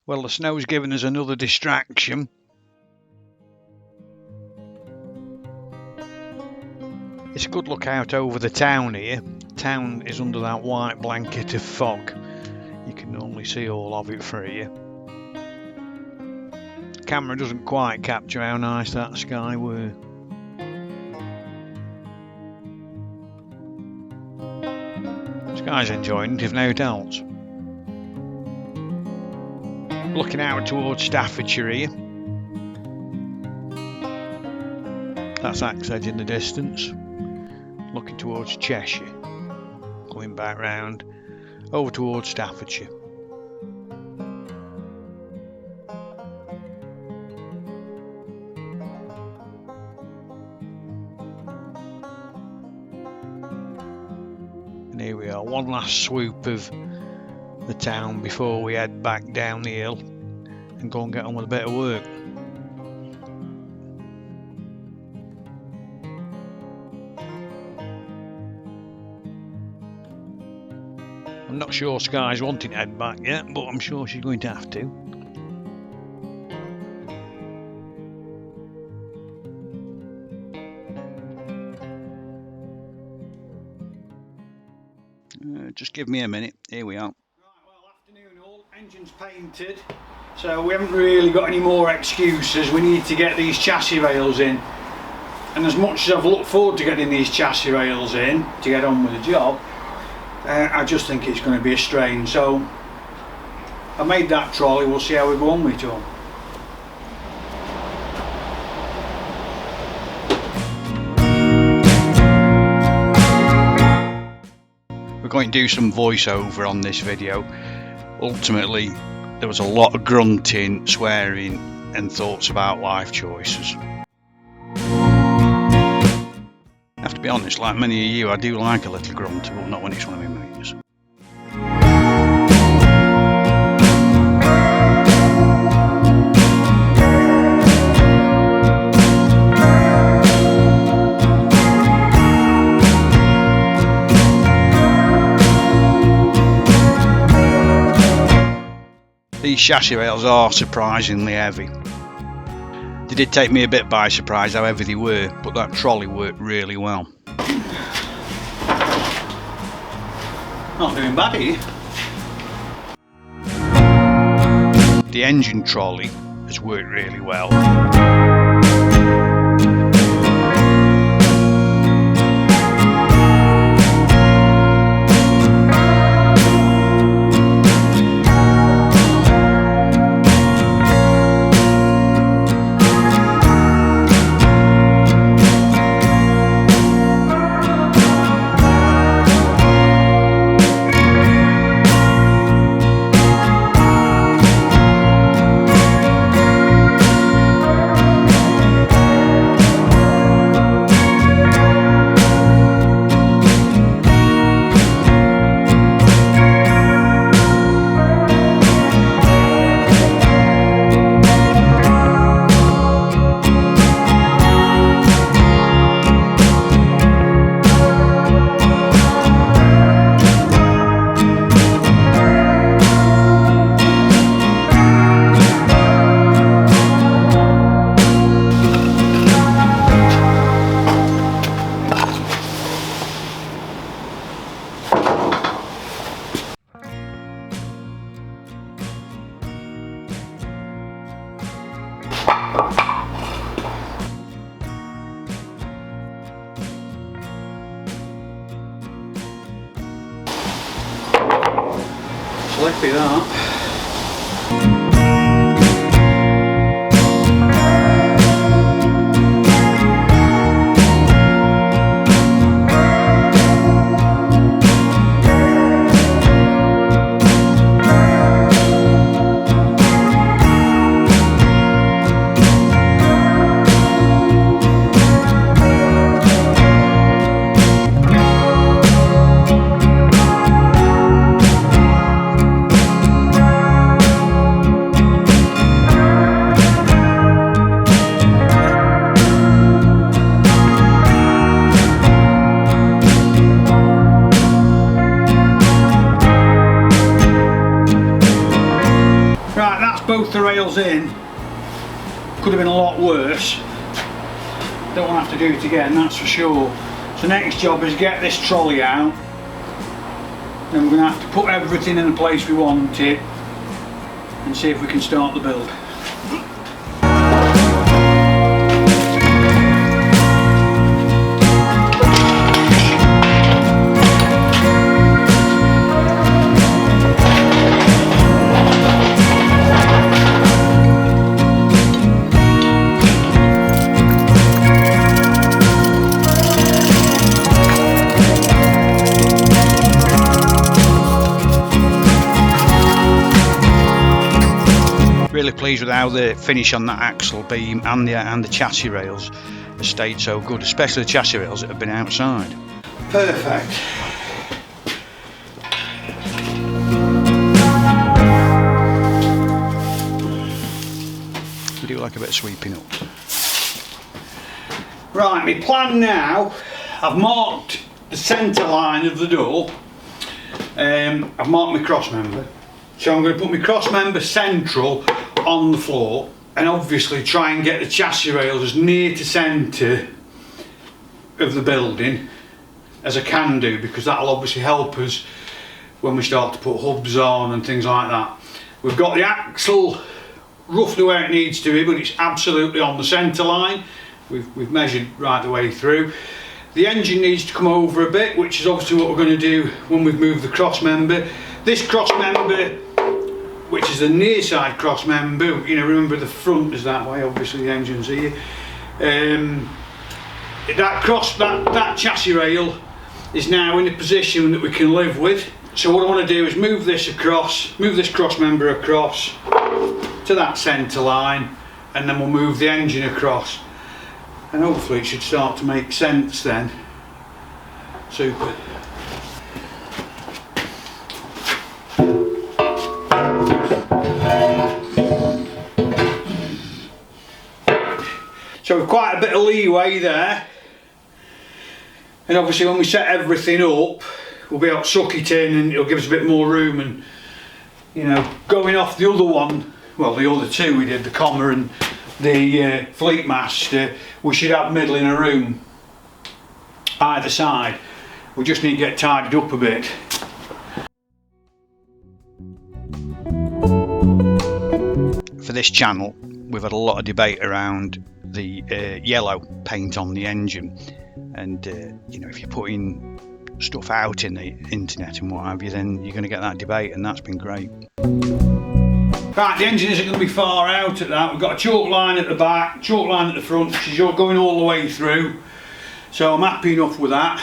Well, the snow's given us another distraction. It's a good look out over the town here. Town is under that white blanket of fog. You can normally see all of it for you. The camera doesn't quite capture how nice that sky were. This guy's enjoying it, if no doubt. Looking out towards Staffordshire here. That's Axe Edge in the distance. Looking towards Cheshire. Going back round over towards Staffordshire. And here we are, one last swoop of the town before we head back down the hill and go and get on with a bit of work. I'm not sure Sky's wanting to head back yet, but I'm sure she's going to have to. Just give me a minute. Here we are. Right, well, afternoon all. Engine's painted, so we haven't really got any more excuses. We need to get these chassis rails in. And as much as I've looked forward to getting these chassis rails in to get on with the job, I just think it's going to be a strain. So I made that trolley. We'll see how we go on with it all. We're going to do some voiceover on this video. Ultimately, there was a lot of grunting, swearing and thoughts about life choices. I have to be honest, like many of you, I do like a little grunter, but not when it's one of my mates. These chassis rails are surprisingly heavy. They did take me a bit by surprise how heavy they were, but that trolley worked really well. Not doing bad, are you? The engine trolley has worked really well. Slippy that. Right, that's both the rails in. Could have been a lot worse. Don't want to have to do it again, that's for sure. So next job is get this trolley out. Then we're going to have to put everything in the place we want it and see if we can start the build. Really pleased with how the finish on that axle beam and the chassis rails has stayed so good, especially the chassis rails that have been outside. Perfect. We do like a bit of sweeping up. Right, my plan now, I've marked the centre line of the door. I've marked my cross member. So I'm going to put my cross member central on the floor and obviously try and get the chassis rails as near to centre of the building as I can do, because that'll obviously help us when we start to put hubs on and things like that. We've got the axle roughly where it needs to be, but it's absolutely on the centre line. We've measured right the way through. The engine needs to come over a bit, which is obviously what we're going to do when we've moved the cross member. This cross member, which is the near side cross member, you know, remember the front is that way, obviously the engine's here. That chassis rail is now in a position that we can live with. So what I want to do is move this cross member across to that centre line, and then we'll move the engine across. And hopefully it should start to make sense then. Super. So with quite a bit of leeway there, and obviously when we set everything up we'll be able to suck it in and it'll give us a bit more room. And you know, going off the other one, well the other two we did, the Comma and the Fleet Master, we should have middle in a room either side. We just need to get tidied up a bit. For this channel we've had a lot of debate around the yellow paint on the engine, and you know, if you're putting stuff out in the internet and what have you, then you're going to get that debate, and that's been great. Right, the engine isn't going to be far out at that. We've got a chalk line at the back, chalk line at the front, which is going all the way through, so I'm happy enough with that.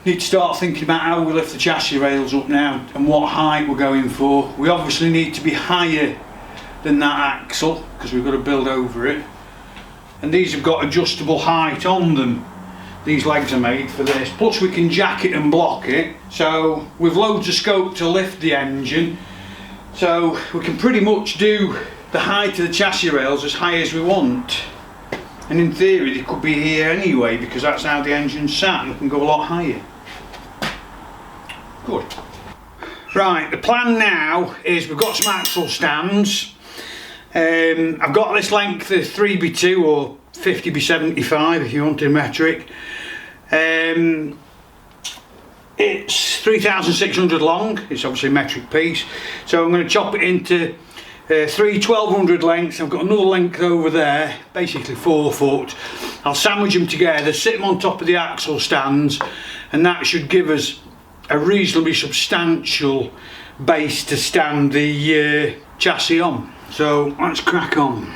Need to start thinking about how we lift the chassis rails up now and what height we're going for. We obviously need to be higher than that axle because we've got to build over it, and these have got adjustable height on them. These legs are made for this, plus we can jack it and block it, so we've loads of scope to lift the engine, so we can pretty much do the height of the chassis rails as high as we want, and in theory they could be here anyway because that's how the engine's sat, and we can go a lot higher. Good. Right, the plan now is we've got some axle stands. I've got this length of 3x2 or 50x75 if you want in metric. It's 3,600 long, it's obviously a metric piece, so I'm going to chop it into 3 1200 lengths. I've got another length over there, basically 4 foot. I'll sandwich them together, sit them on top of the axle stands, and that should give us a reasonably substantial base to stand the chassis on. So let's crack on.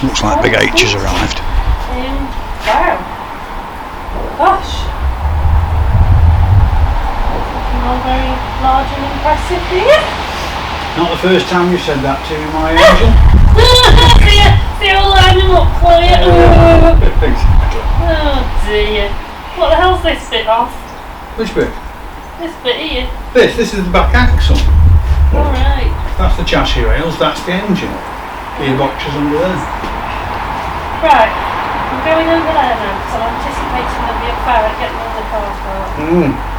Looks like Big H has arrived. Wow. Gosh. Looking all very large and impressive here. Not the first time you said that to me, my angel. See, I'll line them up for you. Exactly. Oh dear. What the hell's this bit off? Which bit? This bit here. This is the back axle. Alright. the chassis rails, that's the engine. Gearbox is under there. Right, I'm going over there now because I'm anticipating there'll be a fire at getting all the cars out.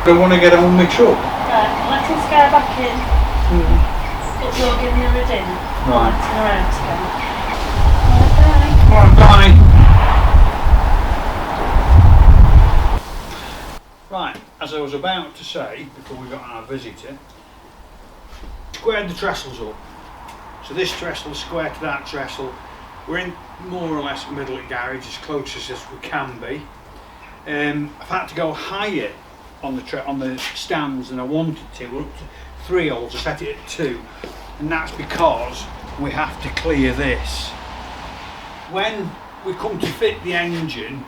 Don't want to get on my truck. Right, let us go back in. But you'll give me a dinner. Right. Turn around together. Okay. Right, bye. Right, as I was about to say before we got our visitor, squared the trestles up. So this trestle is square to that trestle. We're in more or less middle of the garage, as close as we can be. I've had to go higher on the stands than I wanted to. We're up to 3 holes, I set it at 2, and that's because we have to clear this. When we come to fit the engine,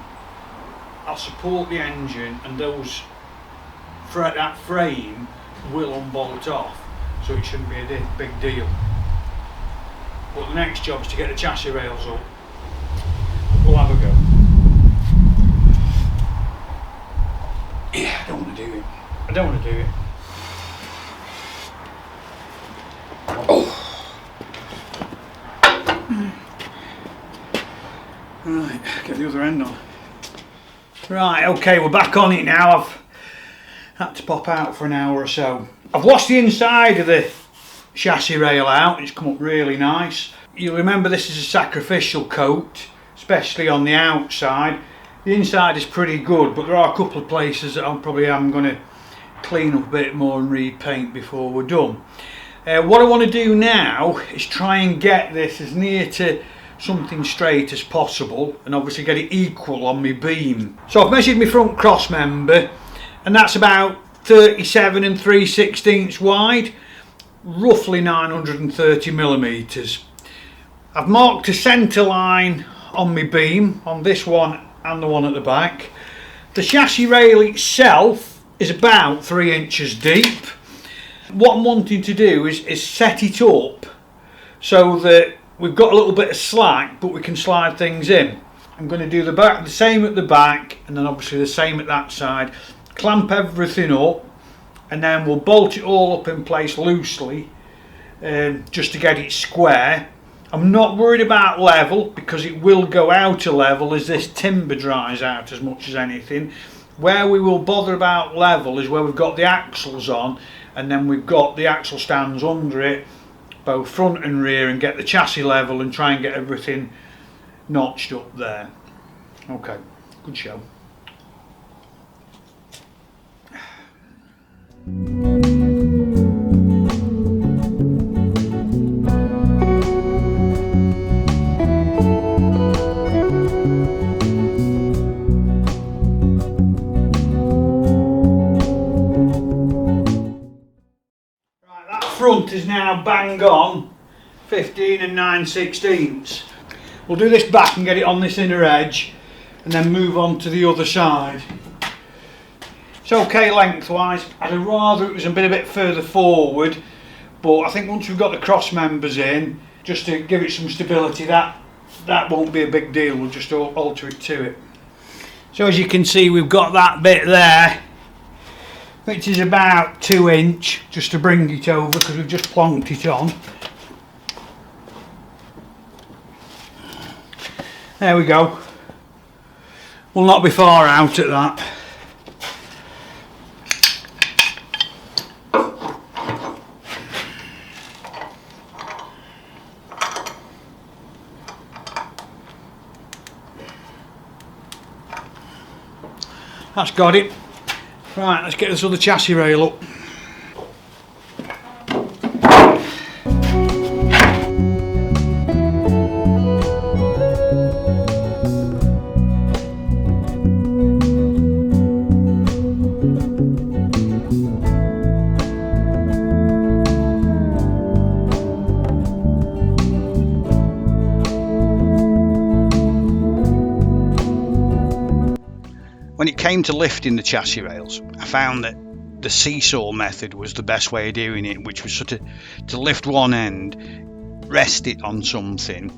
I'll support the engine, and that frame will unbolt off, so it shouldn't be a big deal. But the next job is to get the chassis rails up. We'll have a go. Yeah, I don't want to do it. I don't want to do it. Oh. Right, get the other end on. Right, okay, we're back on it now. I've had to pop out for an hour or so. I've washed the inside of the chassis rail out. It's come up really nice. You'll remember this is a sacrificial coat, especially on the outside. The inside is pretty good, but there are a couple of places that I'm going to clean up a bit more and repaint before we're done. What I want to do now is try and get this as near to something straight as possible, and obviously get it equal on my beam. So I've measured my front cross member, and that's about 37 3/16 wide, roughly 930 millimeters. I've marked a centre line on my beam, on this one and the one at the back. The chassis rail itself is about 3 inches deep. What I'm wanting to do is set it up so that we've got a little bit of slack, but we can slide things in. I'm going to do the same at the back, and then obviously the same at that side. Clamp everything up, and then we'll bolt it all up in place loosely, just to get it square. I'm not worried about level, because it will go out of level as this timber dries out as much as anything. Where we will bother about level is where we've got the axles on, and then we've got the axle stands under it, both front and rear, and get the chassis level and try and get everything notched up there. Okay, good show. Front is now bang on 15 9/16. We'll do this back and get it on this inner edge, and then move on to the other side. It's okay lengthwise. I'd rather it was a bit further forward, but I think once we've got the cross members in, just to give it some stability, that won't be a big deal. We'll just alter it to it. So as you can see, we've got that bit there, which is about 2 inch, just to bring it over because we've just plonked it on. There we go. We'll not be far out at that. That's got it. Right, let's get this other chassis rail up. When it came to lifting the chassis rails, I found that the seesaw method was the best way of doing it, which was sort of to lift one end, rest it on something,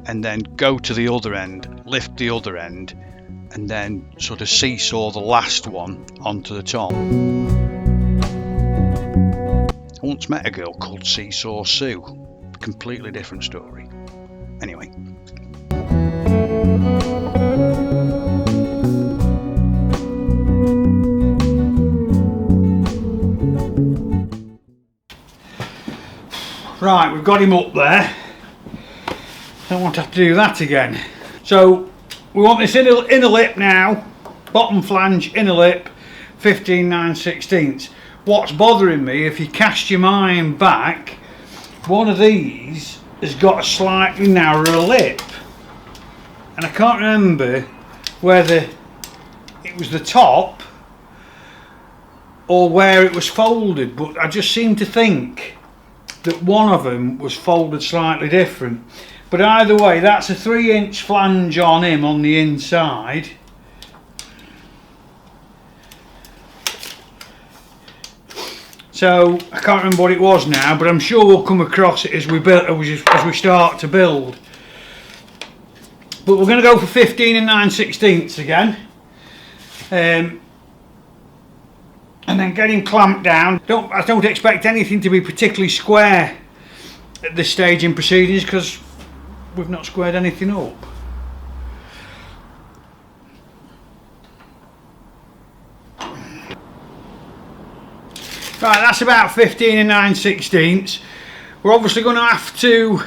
and then go to the other end, lift the other end, and then sort of seesaw the last one onto the top. I once met a girl called Seesaw Sue. Completely different story. Anyway. Right, we've got him up there. Don't want to have to do that again. So we want this inner lip now, bottom flange, inner lip, 15 9/16. What's bothering me, if you cast your mind back, one of these has got a slightly narrower lip, and I can't remember whether it was the top or where it was folded, but I just seem to think that one of them was folded slightly different. But either way, that's a 3-inch flange on him on the inside. So I can't remember what it was now, but I'm sure we'll come across it as we start to build. But we're going to go for 15 9/16 again, and then get him clamped down. I don't expect anything to be particularly square at this stage in proceedings, because we've not squared anything up. Right, that's about 15 9/16. We're obviously going to have to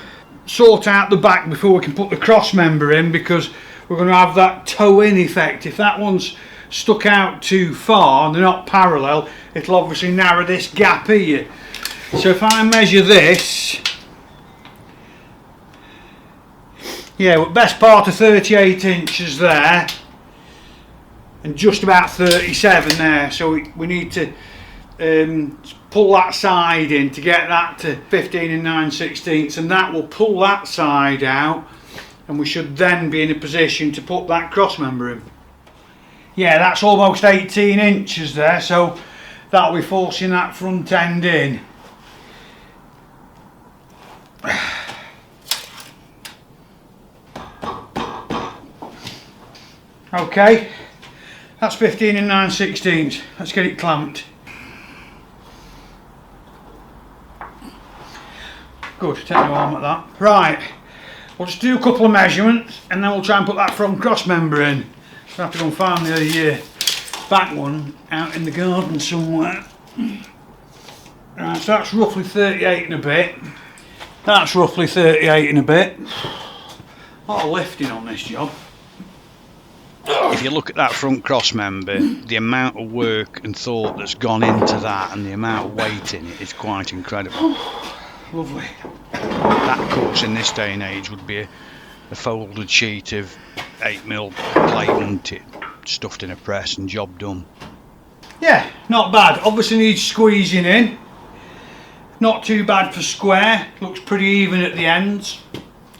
sort out the back before we can put the cross member in, because we're going to have that toe-in effect. If that one's stuck out too far and they're not parallel, it'll obviously narrow this gap here. So if I measure this, yeah, we're best part of 38 inches there, and just about 37 there. So we need to pull that side in to get that to 15 9/16, and that will pull that side out, and we should then be in a position to put that cross member in. Yeah, that's almost 18 inches there, so that'll be forcing that front end in. Okay, that's 15 9/16. Let's get it clamped. Good, take no harm at that. Right, we'll just do a couple of measurements and then we'll try and put that front cross member in. I'll have to go and find the back one out in the garden somewhere. Right, so that's roughly 38 and a bit. That's roughly 38 and a bit. A lot of lifting on this job. If you look at that front cross member, the amount of work and thought that's gone into that and the amount of weight in it is quite incredible. Lovely. That, of course, in this day and age would be a folded sheet of 8mm plate, wouldn't it? Stuffed in a press and job done. Yeah, not bad. Obviously needs squeezing in. Not too bad for square. Looks pretty even at the ends.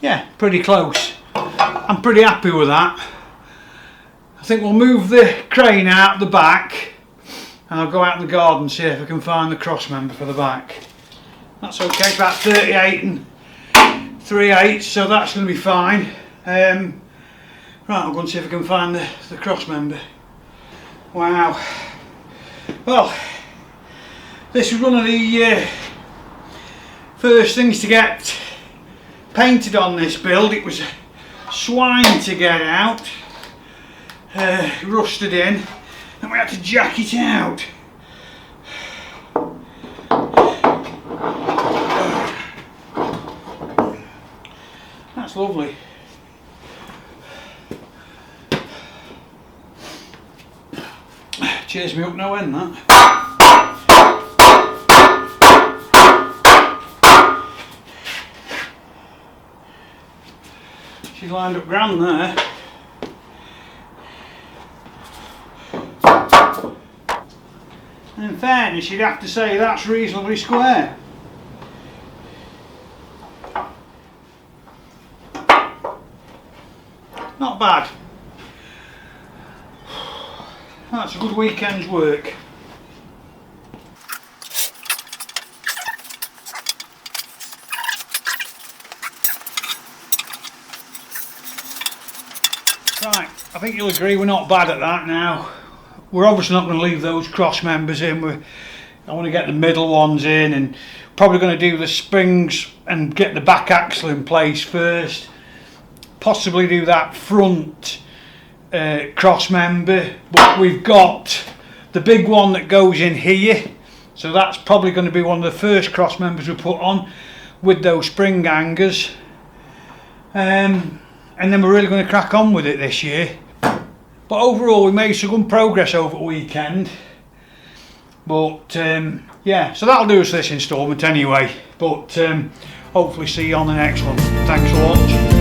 Yeah, pretty close. I'm pretty happy with that. I think we'll move the crane out the back and I'll go out in the garden and see if I can find the cross member for the back. That's okay, it's about 38 and 3/8, so that's going to be fine. Right, I'll go and see if I can find the cross member. Wow. Well, this was one of the first things to get painted on this build. It was a swine to get out, rusted in, and we had to jack it out. That's lovely. Cheers me up no end, that. She's lined up grand there. And in fairness, you'd have to say that's reasonably square. Not bad. That's a good weekend's work. Right, I think you'll agree we're not bad at that now. We're obviously not going to leave those cross members in. I want to get the middle ones in, and probably going to do the springs and get the back axle in place first, possibly do that front cross member, but we've got the big one that goes in here, so that's probably going to be one of the first cross members we put on with those spring hangers, and then we're really going to crack on with it this year. But overall we made some good progress over the weekend, but yeah, so that'll do us for this instalment anyway, but hopefully see you on the next one. Thanks for watching.